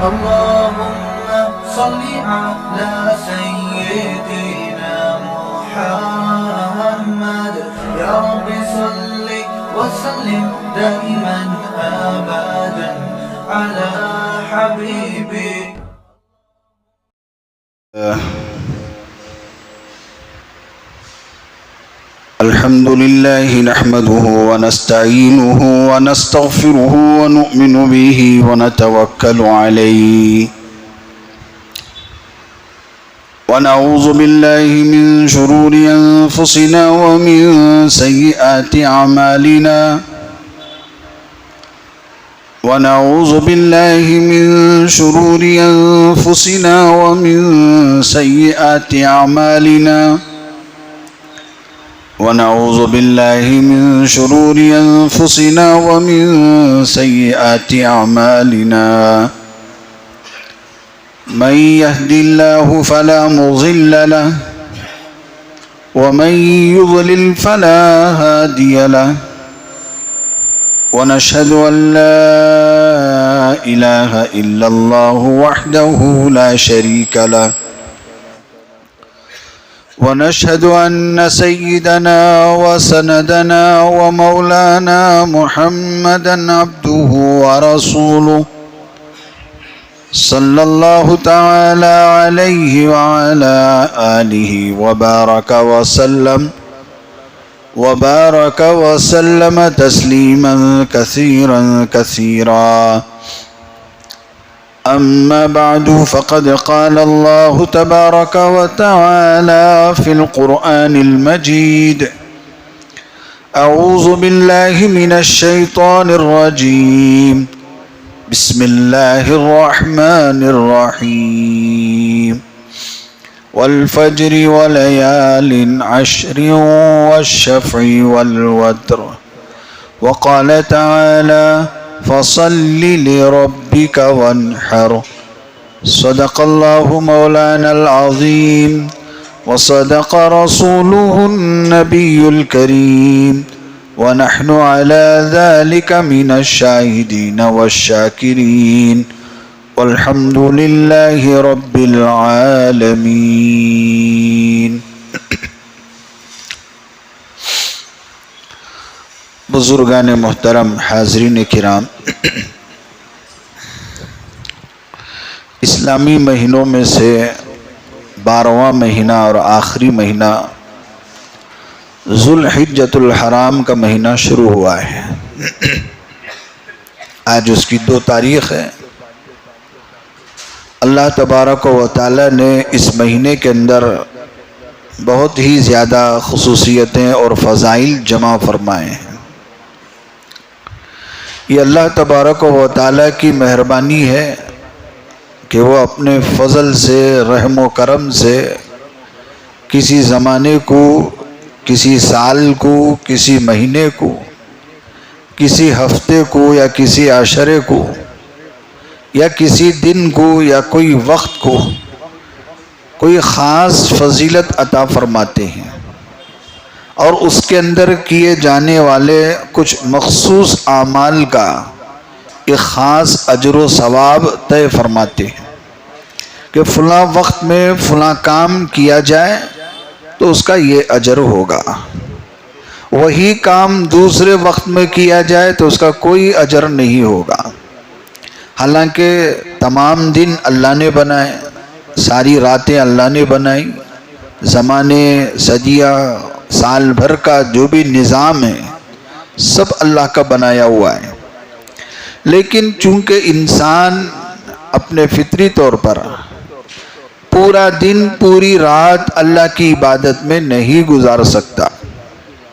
اللهم صل على سيدنا محمد يا رب صل وسلم دائما أبدا على حبيبك. الحمد لله نحمده ونستعينه ونستغفره ونؤمن به ونتوكل عليه ونعوذ بالله من شرور أنفسنا ومن سيئات أعمالنا ونعوذ بالله من شرور أنفسنا ومن سيئات أعمالنا ونعوذ بالله من شرور أنفسنا ومن سيئات أعمالنا من يهد الله فلا مضل له ومن يضلل فلا هادي له ونشهد أن لا إله إلا الله وحده لا شريك له ونشهد أن سيدنا وسندنا ومولانا محمدا عبده ورسوله صلى الله تعالى عليه وعلى آله وبارك وسلم تسليما كثيرا كثيرا. أما بعد فقد قال الله تبارك وتعالى في القرآن المجيد أعوذ بالله من الشيطان الرجيم بسم الله الرحمن الرحيم والفجر وليال عشر والشفع والوتر وقال تعالى فصل لربك وانحر. صدق الله مولانا العظيم وصدق رسوله النبي الكريم ونحن على ذلك من الشاهدين والشاكرين والحمد لله رب العالمين. بزرگان محترم، حاضرین کرام، اسلامی مہینوں میں سے 12واں مہینہ اور آخری مہینہ ذوالحجۃ الحرام کا مہینہ شروع ہوا ہے. آج اس کی 2 تاریخ ہے. اللہ تبارک و تعالی نے اس مہینے کے اندر بہت ہی زیادہ خصوصیتیں اور فضائل جمع فرمائے ہیں. یہ اللہ تبارک و تعالی کی مہربانی ہے کہ وہ اپنے فضل سے، رحم و کرم سے کسی زمانے کو، کسی سال کو، کسی مہینے کو، کسی ہفتے کو یا کسی عشرے کو یا کسی دن کو یا کوئی وقت کو کوئی خاص فضیلت عطا فرماتے ہیں اور اس کے اندر کیے جانے والے کچھ مخصوص اعمال کا ایک خاص اجر و ثواب طے فرماتے ہیں کہ فلاں وقت میں فلاں کام کیا جائے تو اس کا یہ اجر ہوگا، وہی کام دوسرے وقت میں کیا جائے تو اس کا کوئی اجر نہیں ہوگا. حالانکہ تمام دن اللہ نے بنائے، ساری راتیں اللہ نے بنائی، زمانے، صدیہ، سال بھر کا جو بھی نظام ہے سب اللہ کا بنایا ہوا ہے. لیکن چونکہ انسان اپنے فطری طور پر پورا دن پوری رات اللہ کی عبادت میں نہیں گزار سکتا،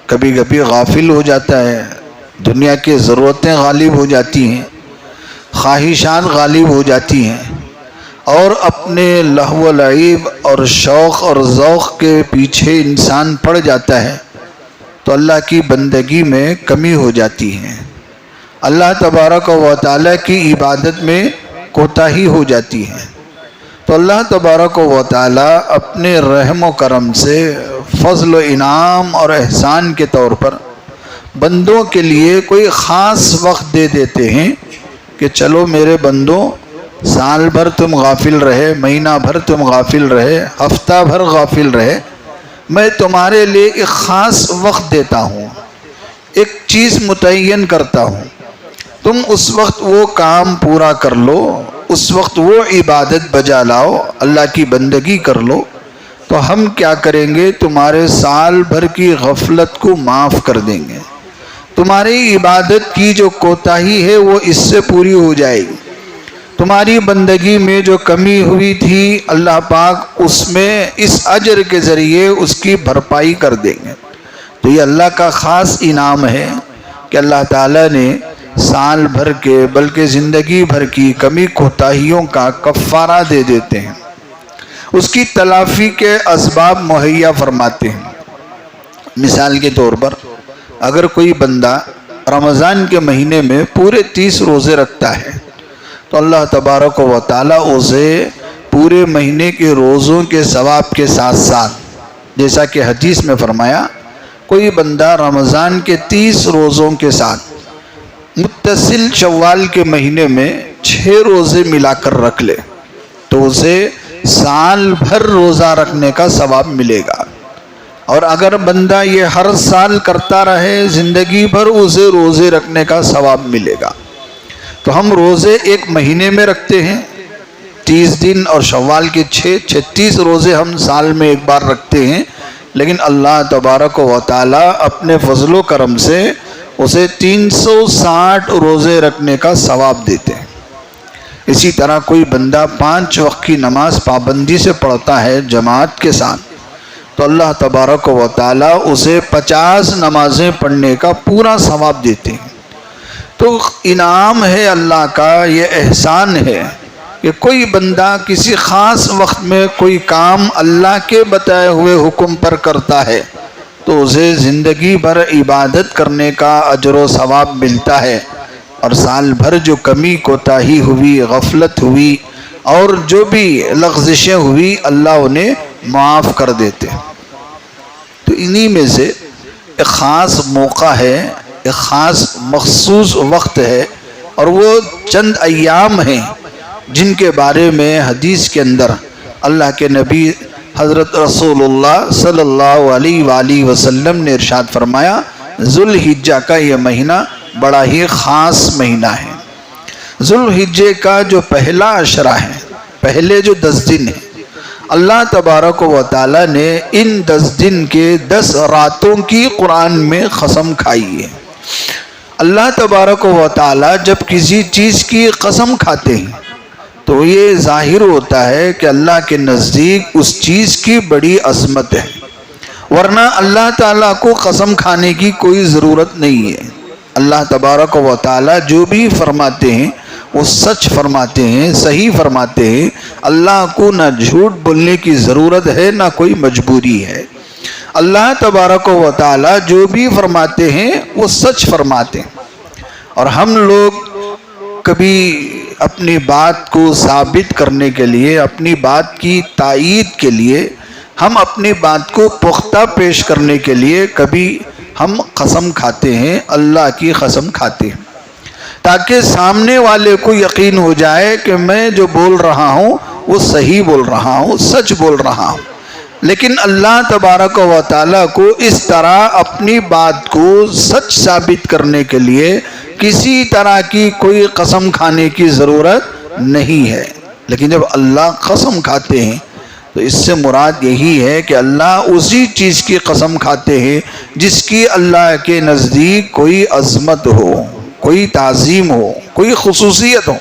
کبھی کبھی غافل ہو جاتا ہے، دنیا کی ضرورتیں غالب ہو جاتی ہیں، خواہشات غالب ہو جاتی ہیں اور اپنے لہو و لعب اور شوق اور ذوق کے پیچھے انسان پڑ جاتا ہے تو اللہ کی بندگی میں کمی ہو جاتی ہے، اللہ تبارک و تعالی کی عبادت میں کوتاہی ہو جاتی ہے. تو اللہ تبارک و تعالی اپنے رحم و کرم سے فضل و انعام اور احسان کے طور پر بندوں کے لیے کوئی خاص وقت دے دیتے ہیں کہ چلو میرے بندوں سال بھر تم غافل رہے، مہینہ بھر تم غافل رہے، ہفتہ بھر غافل رہے، میں تمہارے لیے ایک خاص وقت دیتا ہوں، ایک چیز متعین کرتا ہوں، تم اس وقت وہ کام پورا کر لو، اس وقت وہ عبادت بجا لاؤ، اللہ کی بندگی کر لو، تو ہم کیا کریں گے؟ تمہارے سال بھر کی غفلت کو معاف کر دیں گے، تمہاری عبادت کی جو کوتاہی ہے وہ اس سے پوری ہو جائے گی، تمہاری بندگی میں جو کمی ہوئی تھی اللہ پاک اس میں اس اجر کے ذریعے اس کی بھرپائی کر دیں گے۔ تو یہ اللہ کا خاص انعام ہے کہ اللہ تعالیٰ نے سال بھر کے بلکہ زندگی بھر کی کمی کوتاہیوں کا کفارہ دے دیتے ہیں، اس کی تلافی کے اسباب مہیا فرماتے ہیں۔ مثال کے طور پر اگر کوئی بندہ رمضان کے مہینے میں پورے 30 روزے رکھتا ہے تو اللہ تبارک و تعالیٰ اسے پورے مہینے کے روزوں کے ثواب کے ساتھ ساتھ، جیسا کہ حدیث میں فرمایا، کوئی بندہ رمضان کے 30 روزوں کے ساتھ متصل شوال کے مہینے میں 6 روزے ملا کر رکھ لے تو اسے سال بھر روزہ رکھنے کا ثواب ملے گا، اور اگر بندہ یہ ہر سال کرتا رہے زندگی بھر اسے روزے رکھنے کا ثواب ملے گا۔ تو ہم روزے ایک مہینے میں رکھتے ہیں 30 دن، اور شوال کے 36 روزے ہم سال میں ایک بار رکھتے ہیں، لیکن اللہ تبارک و تعالی اپنے فضل و کرم سے اسے 360 روزے رکھنے کا ثواب دیتے ہیں۔ اسی طرح کوئی بندہ 5 وقت کی نماز پابندی سے پڑھتا ہے جماعت کے ساتھ تو اللہ تبارک و تعالی اسے 50 نمازیں پڑھنے کا پورا ثواب دیتے ہیں۔ تو انعام ہے اللہ کا، یہ احسان ہے کہ کوئی بندہ کسی خاص وقت میں کوئی کام اللہ کے بتائے ہوئے حکم پر کرتا ہے تو اسے زندگی بھر عبادت کرنے کا اجر و ثواب ملتا ہے، اور سال بھر جو کمی کوتاہی ہوئی، غفلت ہوئی اور جو بھی لغزشیں ہوئی اللہ انہیں معاف کر دیتے۔ تو انہی میں سے ایک خاص موقع ہے، ایک خاص مخصوص وقت ہے، اور وہ چند ایام ہیں جن کے بارے میں حدیث کے اندر اللہ کے نبی حضرت رسول اللہ صلی اللہ علیہ وآلہ وسلم نے ارشاد فرمایا، ذوالحجہ کا یہ مہینہ بڑا ہی خاص مہینہ ہے۔ ذوالحجہ کا جو پہلا عشرہ ہے، پہلے جو 10 دن ہیں، اللہ تبارک و تعالی نے ان 10 دن کے 10 راتوں کی قرآن میں قسم کھائی ہے۔ اللہ تبارک و تعالی جب کسی چیز کی قسم کھاتے ہیں تو یہ ظاہر ہوتا ہے کہ اللہ کے نزدیک اس چیز کی بڑی عظمت ہے، ورنہ اللہ تعالیٰ کو قسم کھانے کی کوئی ضرورت نہیں ہے۔ اللہ تبارک و تعالیٰ جو بھی فرماتے ہیں وہ سچ فرماتے ہیں، صحیح فرماتے ہیں، اللہ کو نہ جھوٹ بولنے کی ضرورت ہے نہ کوئی مجبوری ہے۔ اللہ تبارک و تعالیٰ جو بھی فرماتے ہیں وہ سچ فرماتے ہیں، اور ہم لوگ کبھی اپنی بات کو ثابت کرنے کے لیے، اپنی بات کی تائید کے لیے، ہم اپنی بات کو پختہ پیش کرنے کے لیے کبھی ہم قسم کھاتے ہیں، اللہ کی قسم کھاتے ہیں، تاکہ سامنے والے کو یقین ہو جائے کہ میں جو بول رہا ہوں وہ صحیح بول رہا ہوں، سچ بول رہا ہوں۔ لیکن اللہ تبارک و تعالیٰ کو اس طرح اپنی بات کو سچ ثابت کرنے کے لیے کسی طرح کی کوئی قسم کھانے کی ضرورت نہیں ہے۔ لیکن جب اللہ قسم کھاتے ہیں تو اس سے مراد یہی ہے کہ اللہ اسی چیز کی قسم کھاتے ہیں جس کی اللہ کے نزدیک کوئی عظمت ہو، کوئی تعظیم ہو، کوئی خصوصیت ہو۔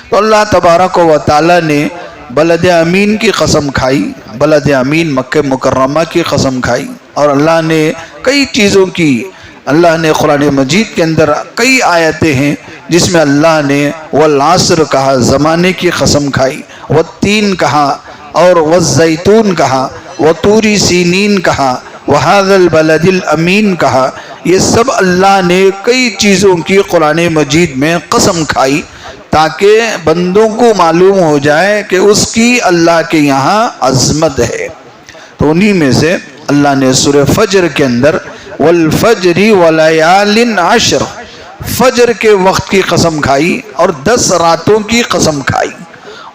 تو اللہ تبارک و تعالیٰ نے بلد امین کی قسم کھائی، بلد امین مکہ مکرمہ کی قسم کھائی، اور اللہ نے کئی چیزوں کی، اللہ نے قرآن مجید کے اندر کئی آیتیں ہیں جس میں اللہ نے والعصر کہا، زمانے کی قسم کھائی، والتین کہا، اور والزیتون کہا، وطور سینین کہا، وہذا البلد الامین کہا۔ یہ سب اللہ نے کئی چیزوں کی قرآن مجید میں قسم کھائی تاکہ بندوں کو معلوم ہو جائے کہ اس کی اللہ کے یہاں عظمت ہے۔ تو انہی میں سے اللہ نے سورہ فجر کے اندر والفجر ولیال عشر، فجر کے وقت کی قسم کھائی اور 10 راتوں کی قسم کھائی۔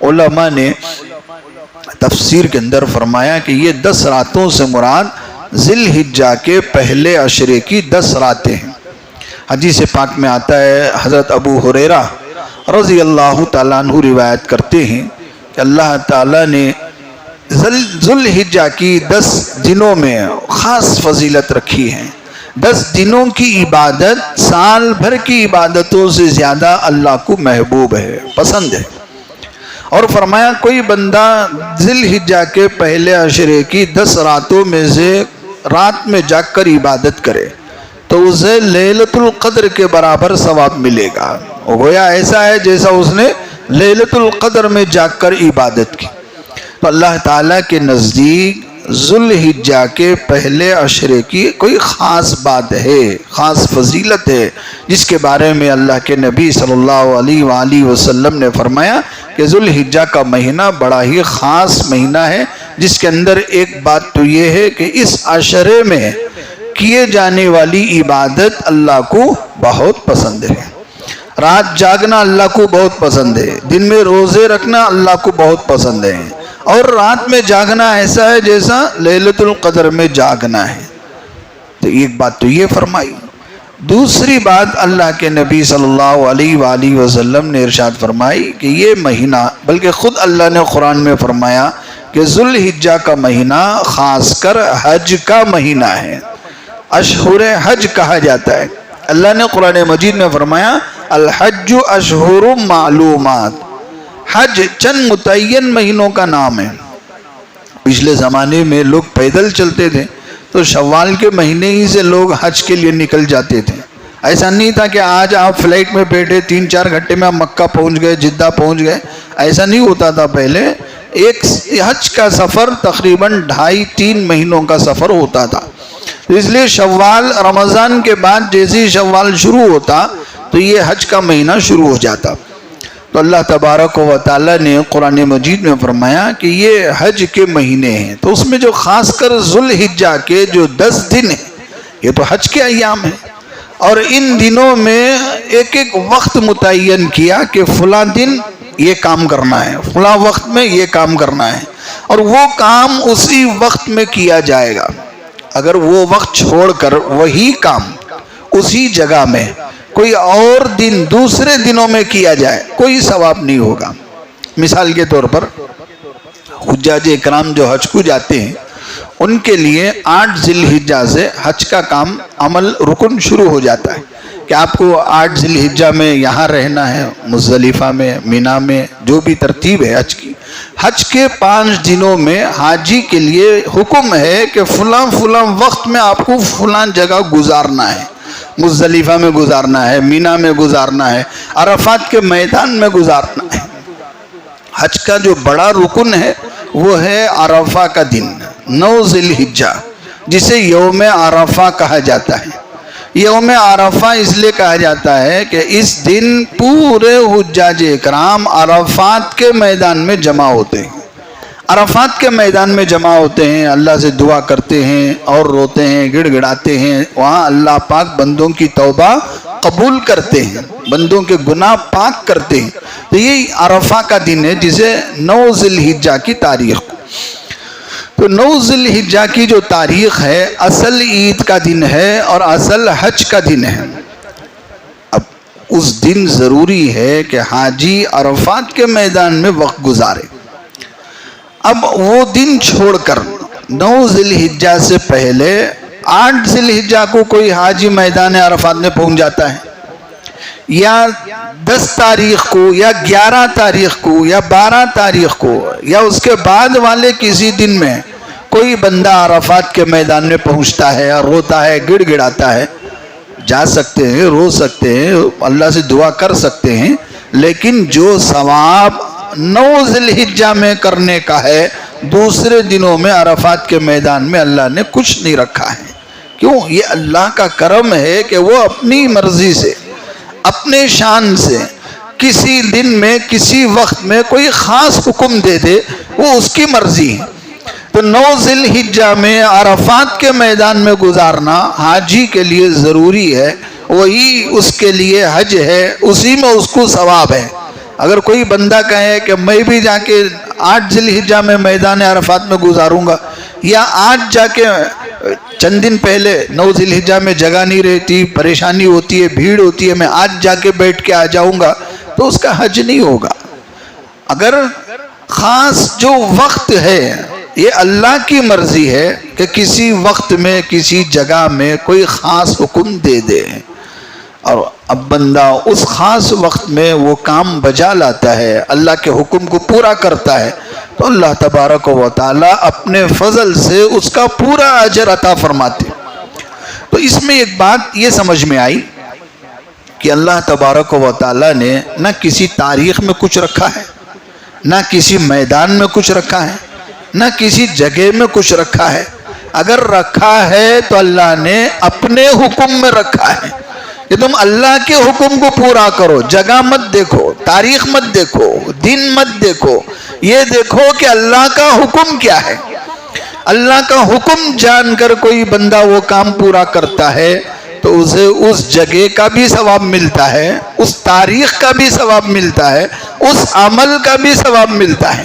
علماء نے تفسیر کے اندر فرمایا کہ یہ 10 راتوں سے مراد ذی الحجہ کے پہلے عشرے کی 10 راتیں ہیں۔ حدیث پاک میں آتا ہے، حضرت ابو ہریرہ رضی اللہ تعالیٰ عنہ روایت کرتے ہیں کہ اللہ تعالیٰ نے ذی الحجہ کی 10 دنوں میں خاص فضیلت رکھی ہے۔ 10 دنوں کی عبادت سال بھر کی عبادتوں سے زیادہ اللہ کو محبوب ہے، پسند ہے۔ اور فرمایا کوئی بندہ ذی الحجہ کے پہلے عشرے کی 10 راتوں میں سے رات میں جاگ کر عبادت کرے تو اسے لیلۃ القدر کے برابر ثواب ملے گا۔ گویا ایسا ہے جیسا اس نے لیلۃ القدر میں جاگ کر عبادت کی۔ تو اللہ تعالیٰ کے نزدیک ذی الحجہ کے پہلے عشرے کی کوئی خاص بات ہے، خاص فضیلت ہے، جس کے بارے میں اللہ کے نبی صلی اللہ علیہ وآلہ وسلم نے فرمایا کہ ذی الحجہ کا مہینہ بڑا ہی خاص مہینہ ہے، جس کے اندر ایک بات تو یہ ہے کہ اس عشرے میں کیے جانے والی عبادت اللہ کو بہت پسند ہے۔ رات جاگنا اللہ کو بہت پسند ہے، دن میں روزے رکھنا اللہ کو بہت پسند ہے، اور رات میں جاگنا ایسا ہے جیسا لیلۃ القدر میں جاگنا ہے۔ تو ایک بات تو یہ فرمائی۔ دوسری بات اللہ کے نبی صلی اللہ علیہ وآلہ وسلم نے ارشاد فرمائی کہ یہ مہینہ، بلکہ خود اللہ نے قرآن میں فرمایا کہ ذی الحجہ کا مہینہ خاص کر حج کا مہینہ ہے، اشہر حج کہا جاتا ہے۔ اللہ نے قرآن مجید میں فرمایا الحج اشہر معلومات، حج چند متعین مہینوں کا نام ہے۔ پچھلے زمانے میں لوگ پیدل چلتے تھے تو شوال کے مہینے ہی سے لوگ حج کے لیے نکل جاتے تھے۔ ایسا نہیں تھا کہ آج آپ فلائٹ میں بیٹھے 3-4 گھنٹے میں آپ مکہ پہنچ گئے، جدہ پہنچ گئے، ایسا نہیں ہوتا تھا پہلے۔ ایک حج کا سفر تقریباً 2.5-3 مہینوں کا سفر ہوتا تھا۔ اس لیے شوال، رمضان کے بعد جیسے شوال شروع ہوتا تو یہ حج کا مہینہ شروع ہو جاتا۔ تو اللہ تبارک و تعالیٰ نے قرآن مجید میں فرمایا کہ یہ حج کے مہینے ہیں، تو اس میں جو خاص کر ذی الحجہ کے جو 10 دن ہیں یہ تو حج کے ایام ہیں، اور ان دنوں میں ایک ایک وقت متعین کیا کہ فلاں دن یہ کام کرنا ہے، فلاں وقت میں یہ کام کرنا ہے، اور وہ کام اسی وقت میں کیا جائے گا۔ اگر وہ وقت چھوڑ کر وہی کام اسی جگہ میں کوئی اور دن دوسرے دنوں میں کیا جائے کوئی ثواب نہیں ہوگا۔ مثال کے طور پر حجاج اکرام جو حج کو جاتے ہیں ان کے لیے 8 ذی الحجہ سے حج کا کام عمل رکن شروع ہو جاتا ہے کہ آپ کو 8 ذی الحجہ میں یہاں رہنا ہے، مزدلفہ میں، مینا میں، جو بھی ترتیب ہے حج کی۔ حج کے 5 دنوں میں حاجی کے لیے حکم ہے کہ فلاں فلاں وقت میں آپ کو فلاں جگہ گزارنا ہے، مزدلفہ میں گزارنا ہے، مینا میں گزارنا ہے، عرفات کے میدان میں گزارنا ہے۔ حج کا جو بڑا رکن ہے وہ ہے عرفہ کا دن، 9 ذی الحجہ، جسے یوم عرفہ کہا جاتا ہے۔ یوم عرفہ اس لیے کہا جاتا ہے کہ اس دن پورے حجاج اکرام عرفات کے میدان میں جمع ہوتے ہیں، عرفات کے میدان میں جمع ہوتے ہیں، اللہ سے دعا کرتے ہیں اور روتے ہیں، گڑ گڑاتے ہیں۔ وہاں اللہ پاک بندوں کی توبہ قبول کرتے ہیں، بندوں کے گناہ پاک کرتے ہیں۔ تو یہ عرفہ کا دن ہے جسے 9 ذی الحجہ کی تاریخ کو، تو 9 ذی الحجہ کی جو تاریخ ہے اصل عید کا دن ہے اور اصل حج کا دن ہے۔ اب اس دن ضروری ہے کہ حاجی عرفات کے میدان میں وقت گزارے۔ اب وہ دن چھوڑ کر 9 ذی الحجہ سے پہلے 8 ذی الحجہ کو کوئی حاجی میدان عرفات میں پہنچ جاتا ہے، یا 10 تاریخ کو یا 11 تاریخ کو یا 12 تاریخ کو یا اس کے بعد والے کسی دن میں کوئی بندہ عرفات کے میدان میں پہنچتا ہے اور روتا ہے، گڑ گڑاتا ہے، جا سکتے ہیں، رو سکتے ہیں، اللہ سے دعا کر سکتے ہیں، لیکن جو ثواب 9 ذی الحجہ میں کرنے کا ہے دوسرے دنوں میں عرفات کے میدان میں اللہ نے کچھ نہیں رکھا ہے۔ کیوں؟ یہ اللہ کا کرم ہے کہ وہ اپنی مرضی سے، اپنے شان سے کسی دن میں کسی وقت میں کوئی خاص حکم دے دے، وہ اس کی مرضی ہے۔ تو 9 ذی الحجہ میں عرفات کے میدان میں گزارنا حاجی کے لیے ضروری ہے، وہی اس کے لیے حج ہے، اسی میں اس کو ثواب ہے۔ اگر کوئی بندہ کہے کہ میں بھی جا کے 8 ذی الحجہ میں میدان عرفات میں گزاروں گا، یا آج جا کے چند دن پہلے 9 ذی الحجہ میں جگہ نہیں رہتی، پریشانی ہوتی ہے، بھیڑ ہوتی ہے، میں آج جا کے بیٹھ کے آ جاؤں گا، تو اس کا حج نہیں ہوگا۔ اگر خاص جو وقت ہے، یہ اللہ کی مرضی ہے کہ کسی وقت میں کسی جگہ میں کوئی خاص حکم دے دے، اور اب بندہ اس خاص وقت میں وہ کام بجا لاتا ہے، اللہ کے حکم کو پورا کرتا ہے، تو اللہ تبارک و تعالی اپنے فضل سے اس کا پورا اجر عطا فرماتے۔ تو اس میں ایک بات یہ سمجھ میں آئی کہ اللہ تبارک و تعالی نے نہ کسی تاریخ میں کچھ رکھا ہے، نہ کسی میدان میں کچھ رکھا ہے، نہ کسی جگہ میں کچھ رکھا ہے۔ اگر رکھا ہے تو اللہ نے اپنے حکم میں رکھا ہے کہ تم اللہ کے حکم کو پورا کرو، جگہ مت دیکھو، تاریخ مت دیکھو، دن مت دیکھو، یہ دیکھو کہ اللہ کا حکم کیا ہے۔ اللہ کا حکم جان کر کوئی بندہ وہ کام پورا کرتا ہے تو اسے اس جگہ کا بھی ثواب ملتا ہے، اس تاریخ کا بھی ثواب ملتا ہے، اس عمل کا بھی ثواب ملتا ہے۔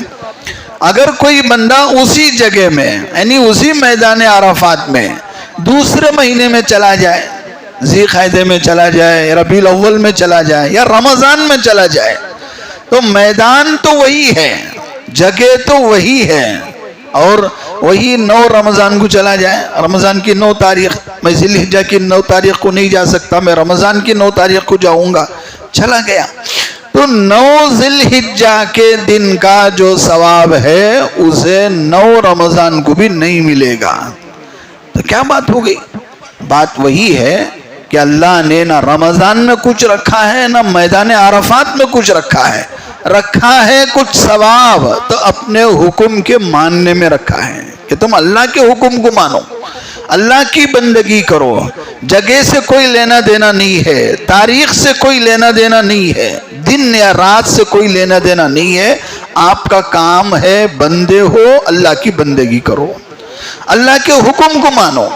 اگر کوئی بندہ اسی جگہ میں یعنی اسی میدان عرفات میں دوسرے مہینے میں چلا جائے، ذی القعدہ میں چلا جائے، ربیع الاول میں چلا جائے، یا رمضان میں چلا جائے، تو میدان تو وہی ہے، جگہ تو وہی ہے، اور وہی 9 رمضان کو چلا جائے، رمضان کی 9 تاریخ، میں ذی الحجہ کی 9 تاریخ کو نہیں جا سکتا، میں رمضان کی 9 تاریخ کو جاؤں گا، چلا گیا، تو 9 ذی الحجہ کے دن کا جو ثواب ہے اسے 9 رمضان کو بھی نہیں ملے گا۔ تو کیا بات ہو گئی؟ بات وہی ہے کہ اللہ نے نہ رمضان میں کچھ رکھا ہے، نہ میدان عرفات میں کچھ رکھا ہے، رکھا ہے کچھ ثواب تو اپنے حکم کے ماننے میں رکھا ہے کہ تم اللہ کے حکم کو مانو، اللہ کی بندگی کرو، جگہ سے کوئی لینا دینا نہیں ہے، تاریخ سے کوئی لینا دینا نہیں ہے، دن یا رات سے کوئی لینا دینا نہیں ہے، آپ کا کام ہے بندے ہو اللہ کی بندگی کرو، اللہ کے حکم کو مانو۔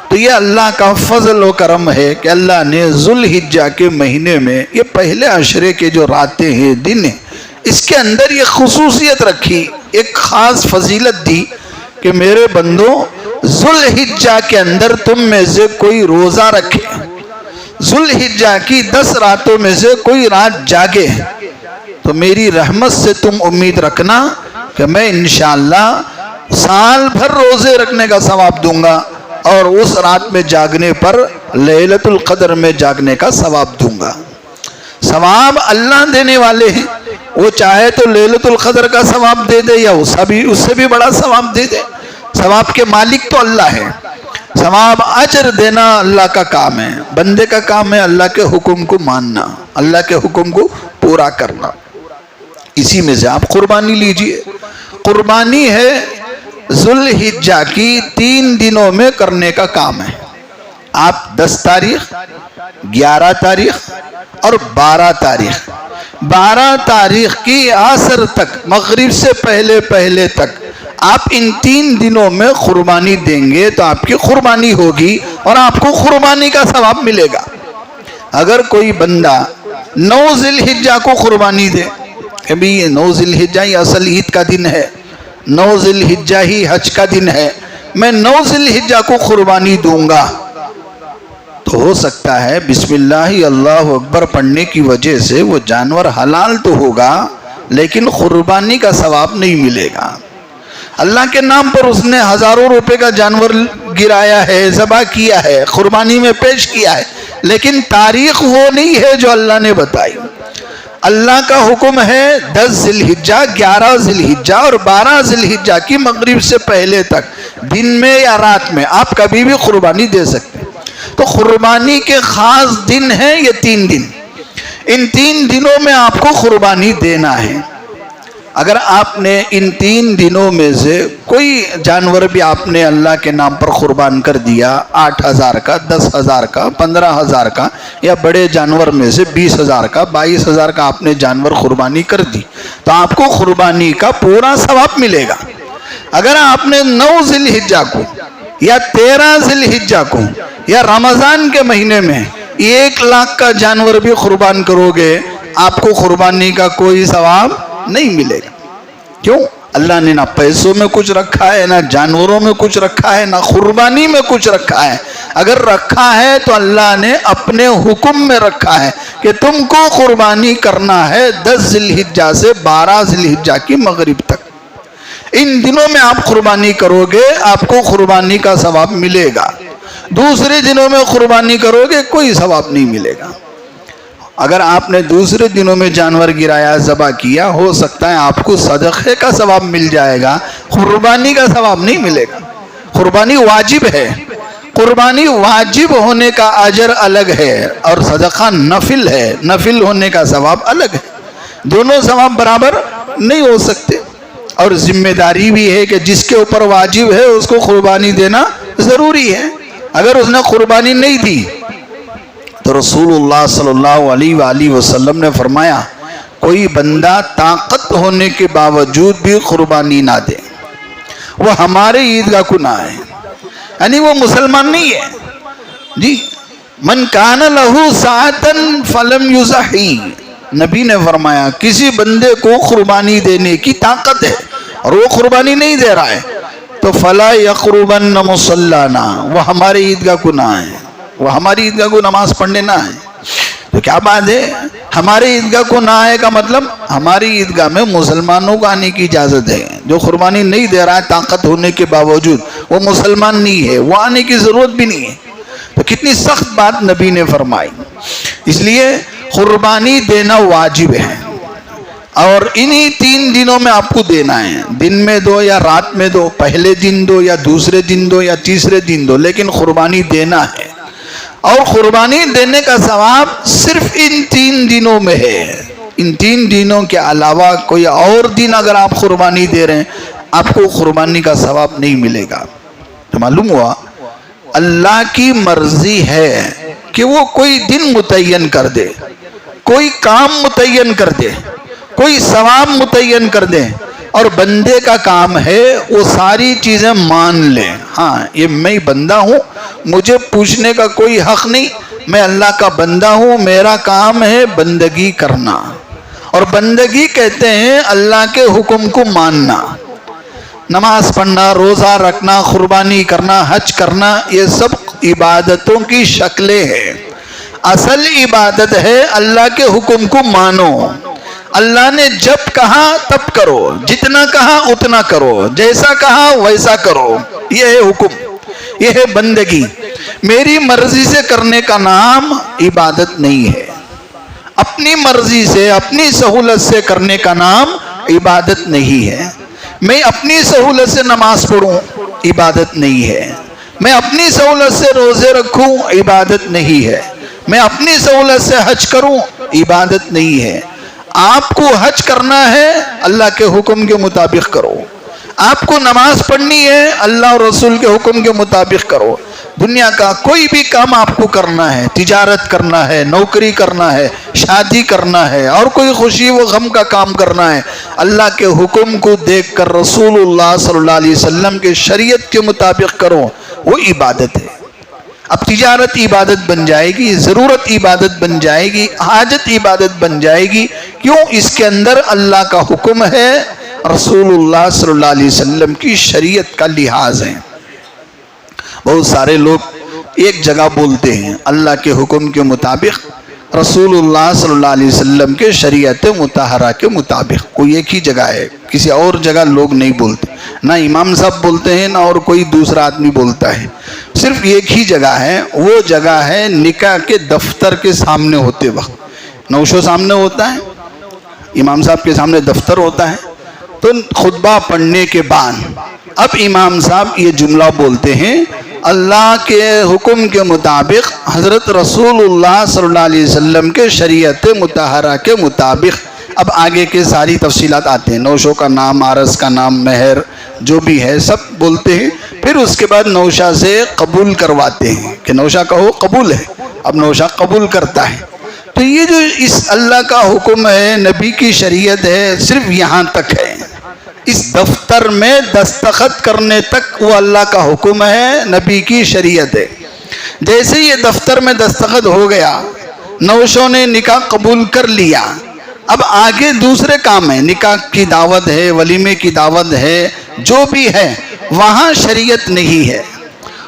تو یہ اللہ کا فضل و کرم ہے کہ اللہ نے ذی الحجہ کے مہینے میں یہ پہلے عشرے کے جو راتیں ہیں، دن ہیں، اس کے اندر یہ خصوصیت رکھی، ایک خاص فضیلت دی کہ میرے بندوں ذی الحجہ کے اندر تم میں سے کوئی روزہ رکھے، ذی الحجہ کی 10 راتوں میں سے کوئی رات جاگے، تو میری رحمت سے تم امید رکھنا کہ میں انشاءاللہ سال بھر روزے رکھنے کا ثواب دوں گا، اور اس رات میں جاگنے پر لیلۃ القدر میں جاگنے کا ثواب دوں گا۔ ثواب اللہ دینے والے ہیں، وہ چاہے تو لیلۃ القدر کا ثواب دے دے یا اس سے بھی بڑا ثواب دے دے، ثواب کے مالک تو اللہ ہے، ثواب اجر دینا اللہ کا کام ہے، بندے کا کام ہے اللہ کے حکم کو ماننا، اللہ کے حکم کو پورا کرنا۔ اسی میں سے آپ قربانی لیجئے، قربانی ہے ذی الحجہ کی 3 دنوں میں کرنے کا کام ہے۔ آپ 10 تاریخ، 11 تاریخ اور 12 تاریخ، 12 تاریخ کی عصر تک، مغرب سے پہلے تک آپ ان 3 دنوں میں قربانی دیں گے تو آپ کی قربانی ہوگی اور آپ کو قربانی کا ثواب ملے گا۔ اگر کوئی بندہ 9 ذی الحجہ کو قربانی دے کہ بھی یہ 9 ذی الحجہ ہی اصل عید کا دن ہے، 9 ذی الحجہ ہی حج کا دن ہے، میں 9 ذی الحجہ کو قربانی دوں گا، تو ہو سکتا ہے بسم اللہ اللہ اکبر پڑھنے کی وجہ سے وہ جانور حلال تو ہوگا لیکن قربانی کا ثواب نہیں ملے گا۔ اللہ کے نام پر اس نے ہزاروں روپے کا جانور گرایا ہے، ذبح کیا ہے، قربانی میں پیش کیا ہے، لیکن تاریخ وہ نہیں ہے جو اللہ نے بتائی۔ اللہ کا حکم ہے 10 ذی الحجہ، 11 ذی الحجہ اور 12 ذی الحجہ کی مغرب سے پہلے تک، دن میں یا رات میں آپ کبھی بھی قربانی دے سکتے ہیں۔ تو قربانی کے خاص دن ہیں یہ 3 دن، ان 3 دنوں میں آپ کو قربانی دینا ہے۔ اگر آپ نے ان 3 دنوں میں سے کوئی جانور بھی آپ نے اللہ کے نام پر قربان کر دیا، 8,000 کا، 10,000 کا، 15,000 کا، یا بڑے جانور میں سے 20,000 کا، 22,000 کا آپ نے جانور قربانی کر دی تو آپ کو قربانی کا پورا ثواب ملے گا۔ اگر آپ نے 9 ذی الحجہ کو یا 13 ذی الحجہ کو یا رمضان کے مہینے میں 1 لاکھ کا جانور بھی قربان کرو گے آپ کو قربانی کا کوئی ثواب نہیں ملے گا. کیوں؟ اللہ نے نہ پیسوں میں کچھ رکھا ہے، نہ جانوروں میں کچھ رکھا ہے، نہ قربانی میں کچھ رکھا ہے. اگر رکھا ہے تو اللہ نے اپنے حکم میں رکھا ہے کہ تم کو قربانی کرنا ہے 10 ذی الحجہ سے 12 ذی الحجہ کی مغرب تک. ان دنوں میں آپ قربانی کرو گے آپ کو قربانی کا ثواب ملے گا. دوسرے دنوں میں قربانی کرو گے کوئی ثواب نہیں ملے گا. اگر آپ نے دوسرے دنوں میں جانور گرایا، ذبح کیا، ہو سکتا ہے آپ کو صدقے کا ثواب مل جائے گا، قربانی کا ثواب نہیں ملے گا. قربانی واجب ہے. قربانی واجب ہونے کا اجر الگ ہے اور صدقہ نفل ہے، نفل ہونے کا ثواب الگ ہے. دونوں ثواب برابر نہیں ہو سکتے. اور ذمہ داری بھی ہے کہ جس کے اوپر واجب ہے اس کو قربانی دینا ضروری ہے. اگر اس نے قربانی نہیں دی تو رسول اللہ صلی اللہ علیہ وآلہ وسلم نے فرمایا کوئی بندہ طاقت ہونے کے باوجود بھی قربانی نہ دے، وہ ہمارے عیدگاہ کو نہ آئے، یعنی وہ مسلمان نہیں ہے. جی من کان لہ ساعتن فلم یضحی، نبی نے فرمایا کسی بندے کو قربانی دینے کی طاقت ہے اور وہ قربانی نہیں دے رہا ہے تو فلا یقربن مصلانا، وہ ہمارے عیدگاہ کو نہ آئے، وہ ہماری عیدگاہ کو نماز پڑھنے نہ آئے. تو کیا بات ہے؟ ہمارے عیدگاہ کو نہ آئے کا مطلب ہماری عیدگاہ میں مسلمانوں کو آنے کی اجازت ہے. جو قربانی نہیں دے رہا ہے طاقت ہونے کے باوجود، وہ مسلمان نہیں ہے، وہ آنے کی ضرورت بھی نہیں ہے. تو کتنی سخت بات نبی نے فرمائی. اس لیے قربانی دینا واجب ہے اور انہی 3 دنوں میں آپ کو دینا ہے. دن میں دو یا رات میں دو، پہلے دن دو یا دوسرے دن دو یا تیسرے دن دو، لیکن قربانی دینا ہے. اور قربانی دینے کا ثواب صرف ان 3 دنوں میں ہے. ان 3 دنوں کے علاوہ کوئی اور دن اگر آپ قربانی دے رہے ہیں آپ کو قربانی کا ثواب نہیں ملے گا. تو معلوم ہوا اللہ کی مرضی ہے کہ وہ کوئی دن متعین کر دے، کوئی کام متعین کر دے، کوئی ثواب متعین کر دے، اور بندے کا کام ہے وہ ساری چیزیں مان لے. ہاں یہ میں بندہ ہوں، مجھے پوچھنے کا کوئی حق نہیں، میں اللہ کا بندہ ہوں، میرا کام ہے بندگی کرنا. اور بندگی کہتے ہیں اللہ کے حکم کو ماننا. نماز پڑھنا، روزہ رکھنا، قربانی کرنا، حج کرنا، یہ سب عبادتوں کی شکلیں ہیں. اصل عبادت ہے اللہ کے حکم کو مانو. اللہ نے جب کہا تب کرو، جتنا کہا اتنا کرو، جیسا کہا ویسا کرو. یہ ہے حکم، یہ ہے بندگی. میری مرضی سے کرنے کا نام عبادت نہیں ہے. اپنی مرضی سے، اپنی سہولت سے کرنے کا نام عبادت نہیں ہے. میں اپنی سہولت سے نماز پڑھوں عبادت نہیں ہے. میں اپنی سہولت سے روزے رکھوں عبادت نہیں ہے. میں اپنی سہولت سے حج کروں عبادت نہیں ہے. آپ کو حج کرنا ہے اللہ کے حکم کے مطابق کرو. آپ کو نماز پڑھنی ہے اللہ اور رسول کے حکم کے مطابق کرو. دنیا کا کوئی بھی کام آپ کو کرنا ہے، تجارت کرنا ہے، نوکری کرنا ہے، شادی کرنا ہے، اور کوئی خوشی و غم کا کام کرنا ہے، اللہ کے حکم کو دیکھ کر رسول اللہ صلی اللہ علیہ وسلم کے شریعت کے مطابق کرو، وہ عبادت ہے. اب تجارت عبادت بن جائے گی، ضرورت عبادت بن جائے گی، حاجت عبادت بن جائے گی. کیوں؟ اس کے اندر اللہ کا حکم ہے، رسول اللہ صلی اللہ علیہ وسلم کی شریعت کا لحاظ ہے. بہت سارے لوگ ایک جگہ بولتے ہیں اللہ کے حکم کے مطابق، رسول اللہ صلی اللہ علیہ وسلم کے شریعت مطہرہ کے مطابق. کوئی ایک ہی جگہ ہے، کسی اور جگہ لوگ نہیں بولتے. نہ امام صاحب بولتے ہیں نہ اور کوئی دوسرا آدمی بولتا ہے. صرف ایک ہی جگہ ہے، وہ جگہ ہے نکاح کے دفتر کے سامنے ہوتے وقت. نوشو سامنے ہوتا ہے، امام صاحب کے سامنے دفتر ہوتا ہے، تو خطبہ پڑھنے کے بعد اب امام صاحب یہ جملہ بولتے ہیں اللہ کے حکم کے مطابق، حضرت رسول اللہ صلی اللہ علیہ وسلم کے شریعت مطہرہ کے مطابق. اب آگے کے ساری تفصیلات آتے ہیں، نوشوں کا نام، عرس کا نام، مہر جو بھی ہے سب بولتے ہیں. پھر اس کے بعد نوشہ سے قبول کرواتے ہیں کہ نوشہ کہو قبول ہے. اب نوشہ قبول کرتا ہے. تو یہ جو اس اللہ کا حکم ہے، نبی کی شریعت ہے، صرف یہاں تک ہے. اس دفتر میں دستخط کرنے تک وہ اللہ کا حکم ہے، نبی کی شریعت ہے. جیسے یہ دفتر میں دستخط ہو گیا، نوشوں نے نکاح قبول کر لیا، اب آگے دوسرے کام ہیں، نکاح کی دعوت ہے، ولیمے کی دعوت ہے، جو بھی ہے وہاں شریعت نہیں ہے،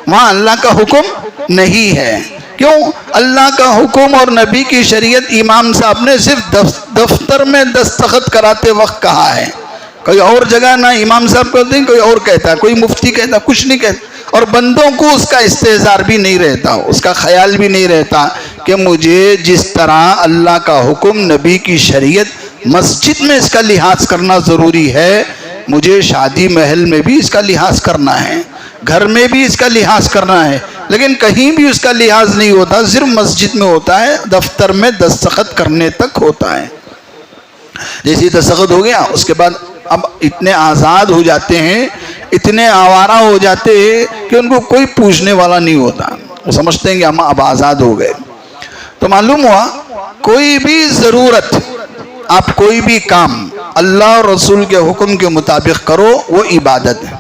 وہاں اللہ کا حکم نہیں ہے۔ کیوں؟ اللہ کا حکم اور نبی کی شریعت امام صاحب نے صرف دفتر میں دستخط کراتے وقت کہا ہے، کوئی اور جگہ نہ امام صاحب کہتے ہیں، کوئی اور کہتا ہے، کوئی مفتی کہتا ہے، کچھ نہیں کہتا، اور بندوں کو اس کا استحضار بھی نہیں رہتا، اس کا خیال بھی نہیں رہتا کہ مجھے جس طرح اللہ کا حکم، نبی کی شریعت، مسجد میں اس کا لحاظ کرنا ضروری ہے، مجھے شادی محل میں بھی اس کا لحاظ کرنا ہے، گھر میں بھی اس کا لحاظ کرنا ہے، لیکن کہیں بھی اس کا لحاظ نہیں ہوتا، صرف مسجد میں ہوتا ہے، دفتر میں دستخط کرنے تک ہوتا ہے۔ جیسے دستخط ہو گیا، اس کے بعد اب اتنے آزاد ہو جاتے ہیں، اتنے آوارہ ہو جاتے ہیں کہ ان کو کوئی پوچھنے والا نہیں ہوتا، وہ سمجھتے ہیں کہ ہم اب آزاد ہو گئے۔ تو معلوم ہوا کوئی بھی ضرورت، آپ کوئی بھی کام اللہ اور رسول کے حکم کے مطابق کرو، وہ عبادت ہے۔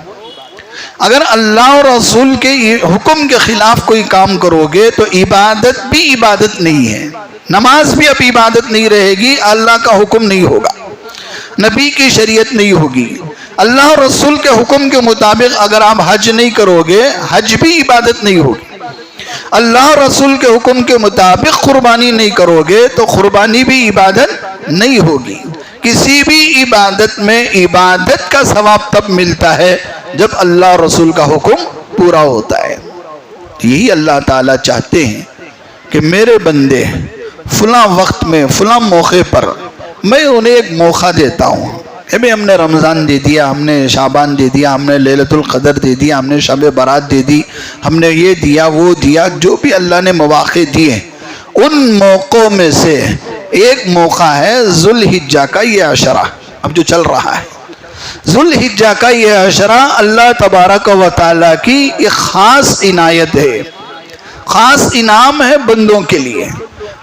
اگر اللہ اور رسول کے حکم کے خلاف کوئی کام کرو گے تو عبادت بھی عبادت نہیں ہے، نماز بھی اب عبادت نہیں رہے گی، اللہ کا حکم نہیں ہوگا، نبی کی شریعت نہیں ہوگی۔ اللہ اور رسول کے حکم کے مطابق اگر آپ حج نہیں کرو گے، حج بھی عبادت نہیں ہوگی۔ اللہ اور رسول کے حکم کے مطابق قربانی نہیں کرو گے تو قربانی بھی عبادت نہیں ہوگی۔ کسی بھی عبادت میں عبادت کا ثواب تب ملتا ہے جب اللہ اور رسول کا حکم پورا ہوتا ہے۔ یہی اللہ تعالیٰ چاہتے ہیں کہ میرے بندے فلاں وقت میں، فلاں موقع پر میں انہیں ایک موقع دیتا ہوں کہ ہم نے رمضان دے دیا، ہم نے شعبان دے دیا، ہم نے لیلۃ القدر دے دیا، ہم نے شب برات دے دی، ہم نے یہ دیا وہ دیا، جو بھی اللہ نے مواقع دیے، ان موقعوں میں سے ایک موقع ہے ذوالحجہ کا یہ عشرہ، اب جو چل رہا ہے ذوالحجہ کا یہ عشرہ، اللہ تبارک و تعالیٰ کی ایک خاص عنایت ہے، خاص انعام ہے بندوں کے لیے۔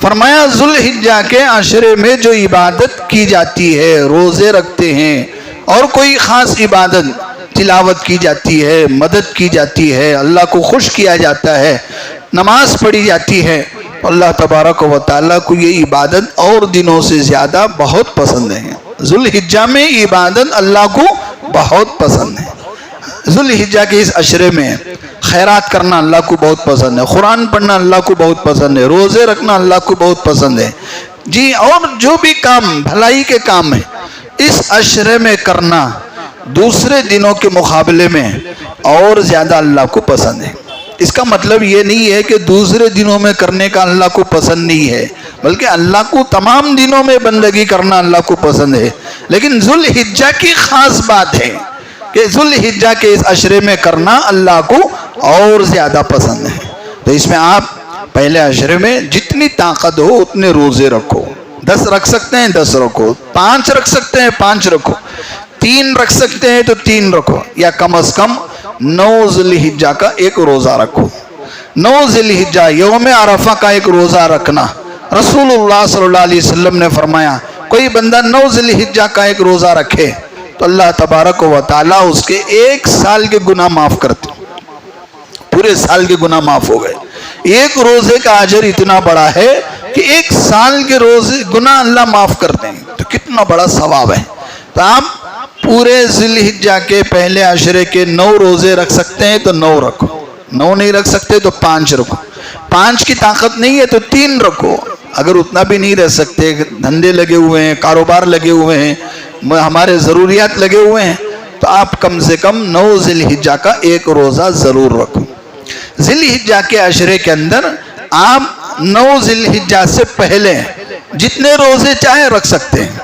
فرمایا ذوالحجہ کے عشرے میں جو عبادت کی جاتی ہے، روزے رکھتے ہیں اور کوئی خاص عبادت، تلاوت کی جاتی ہے، مدد کی جاتی ہے، اللہ کو خوش کیا جاتا ہے، نماز پڑھی جاتی ہے، اللہ تبارک و تعالیٰ کو یہ عبادت اور دنوں سے زیادہ بہت پسند ہے۔ ذوالحجہ میں عبادت اللہ کو بہت پسند ہے۔ ذوالحجہ کے اس عشرے میں خیرات کرنا اللہ کو بہت پسند ہے، قرآن پڑھنا اللہ کو بہت پسند ہے، روزے رکھنا اللہ کو بہت پسند ہے جی، اور جو بھی کام بھلائی کے کام ہے اس عشرے میں کرنا دوسرے دنوں کے مقابلے میں اور زیادہ اللہ کو پسند ہے۔ اس کا مطلب یہ نہیں ہے کہ دوسرے دنوں میں کرنے کا اللہ کو پسند نہیں ہے، بلکہ اللہ کو تمام دنوں میں بندگی کرنا اللہ کو پسند ہے، لیکن ذوالحجہ کی خاص بات ہے کہ ذوالحجہ کے اس عشرے میں کرنا اللہ کو اور زیادہ پسند ہے۔ تو اس میں آپ پہلے عشرے میں جتنی طاقت ہو اتنے روزے رکھو، 10 رکھ سکتے ہیں 10 رکھو، 5 رکھ سکتے ہیں 5 رکھو، 3 رکھ سکتے ہیں تو 3 رکھو، یا کم از کم 9 ذوالحجہ کا ایک روزہ رکھو۔ 9 ذوالحجہ یوم عرفہ کا ایک روزہ رکھنا، رسول اللہ صلی اللہ علیہ وسلم نے فرمایا کوئی بندہ 9 ذوالحجہ کا ایک روزہ رکھے تو اللہ تبارک و تعالیٰ اس کے 1 سال کے گناہ معاف کرتے، پورے سال کے گناہ معاف ہو گئے۔ ایک روزے کا اجر اتنا بڑا ہے کہ 1 سال کے روزے گناہ اللہ معاف کرتے ہیں، تو کتنا بڑا ثواب ہے۔ تو آپ پورے ذوالحجہ کے پہلے عشرے کے 9 روزے رکھ سکتے ہیں تو 9 رکھو، 9 نہیں رکھ سکتے تو 5 رکھو، 5 کی طاقت نہیں ہے تو 3 رکھو، اگر اتنا بھی نہیں رہ سکتے، دھندے لگے ہوئے ہیں، کاروبار لگے ہوئے ہیں، ہمارے ضروریات لگے ہوئے ہیں، تو آپ کم سے کم 9 ذوالحجہ کا ایک روزہ ضرور رکھو۔ ذوالحجہ کے عشرے کے اندر آپ 9 ذوالحجہ سے پہلے جتنے روزے چاہے رکھ سکتے ہیں،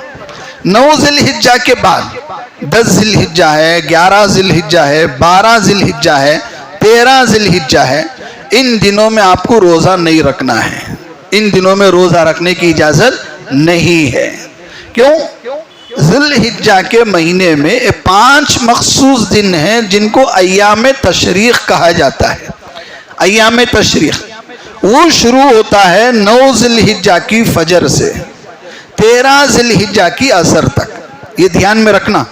9 ذوالحجہ کے بعد 10 ذوالحجہ ہے، 11 ذوالحجہ ہے، 12 ذوالحجہ ہے، 13 ذوالحجہ ہے، ان دنوں میں آپ کو روزہ نہیں رکھنا ہے، ان دنوں میں روزہ رکھنے کی اجازت نہیں ہے۔ کیوں؟ ذوالحجہ کے مہینے میں 5 مخصوص دن ہیں جن کو ایام تشریق کہا جاتا ہے۔ ایام تشریق وہ شروع ہوتا ہے 9 ذوالحجہ کی فجر سے 13 ذوالحجہ کی عصر تک، یہ دھیان میں رکھنا،